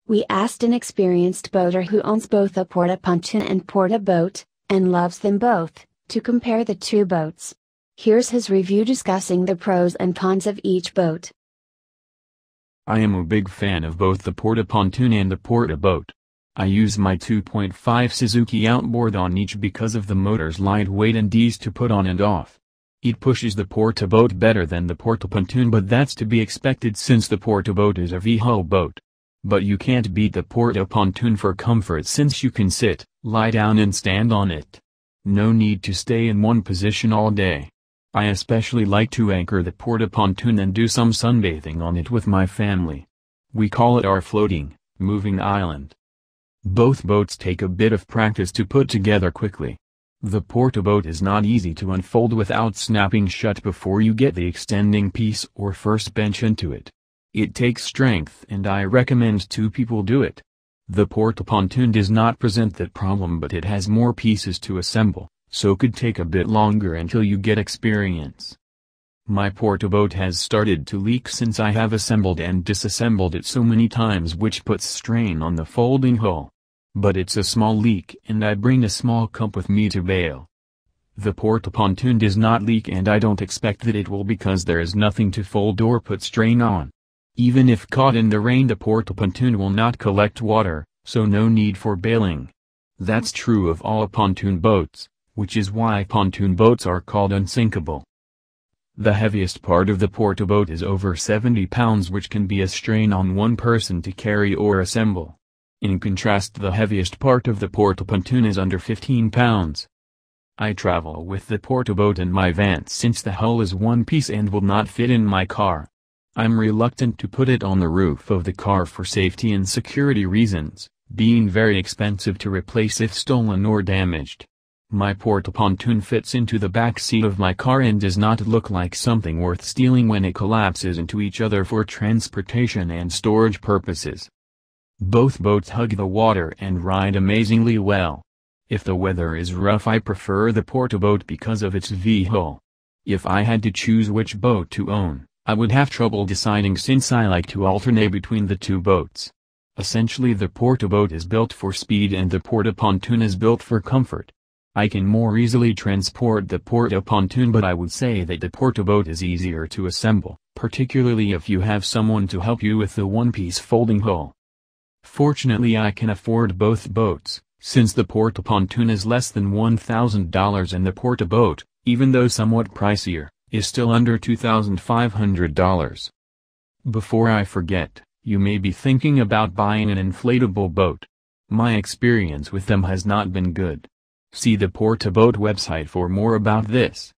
We asked an experienced boater who owns both a Porta-Pontoon and Porta-Bote, and loves them both, to compare the two boats. Here's his review discussing the pros and cons of each boat. I am a big fan of both the Porta-Pontoon and the Porta-Bote. I use my 2.5 Suzuki outboard on each because of the motor's lightweight and ease to put on and off. It pushes the Porta-Bote better than the Porta-Pontoon, but that's to be expected since the Porta-Bote is a V-hull boat. But you can't beat the Porta-Pontoon for comfort since you can sit, lie down and stand on it. No need to stay in one position all day. I especially like to anchor the Porta-Pontoon and do some sunbathing on it with my family. We call it our floating, moving island. Both boats take a bit of practice to put together quickly. The Porta-Bote is not easy to unfold without snapping shut before you get the extending piece or first bench into it. It takes strength and I recommend two people do it. The Porta-Pontoon does not present that problem, but it has more pieces to assemble, so could take a bit longer until you get experience. My Porta-Bote has started to leak since I have assembled and disassembled it so many times, which puts strain on the folding hull. But it's a small leak and I bring a small cup with me to bail. The Porta-Pontoon does not leak and I don't expect that it will because there is nothing to fold or put strain on. Even if caught in the rain, the Porta-Pontoon will not collect water, so no need for bailing. That's true of all pontoon boats, which is why pontoon boats are called unsinkable. The heaviest part of the Porta-Bote is over 70 pounds, which can be a strain on one person to carry or assemble. In contrast, the heaviest part of the Porta-Pontoon is under 15 pounds. I travel with the Porta-Bote in my van since the hull is one piece and will not fit in my car. I'm reluctant to put it on the roof of the car for safety and security reasons, being very expensive to replace if stolen or damaged. My Porta-Pontoon fits into the back seat of my car and does not look like something worth stealing when it collapses into each other for transportation and storage purposes. Both boats hug the water and ride amazingly well. If the weather is rough, I prefer the Porta-Bote because of its V-hull. If I had to choose which boat to own, I would have trouble deciding since I like to alternate between the two boats. Essentially, the Porta-Bote is built for speed and the Porta-Pontoon is built for comfort. I can more easily transport the Porta-Pontoon, but I would say that the Porta-Bote is easier to assemble, particularly if you have someone to help you with the one-piece folding hull. Fortunately, I can afford both boats, since the Porta-Pontoon is less than $1,000 and the Porta-Bote, even though somewhat pricier, is still under $2,500. Before I forget, you may be thinking about buying an inflatable boat. My experience with them has not been good. See the Porta-Bote website for more about this.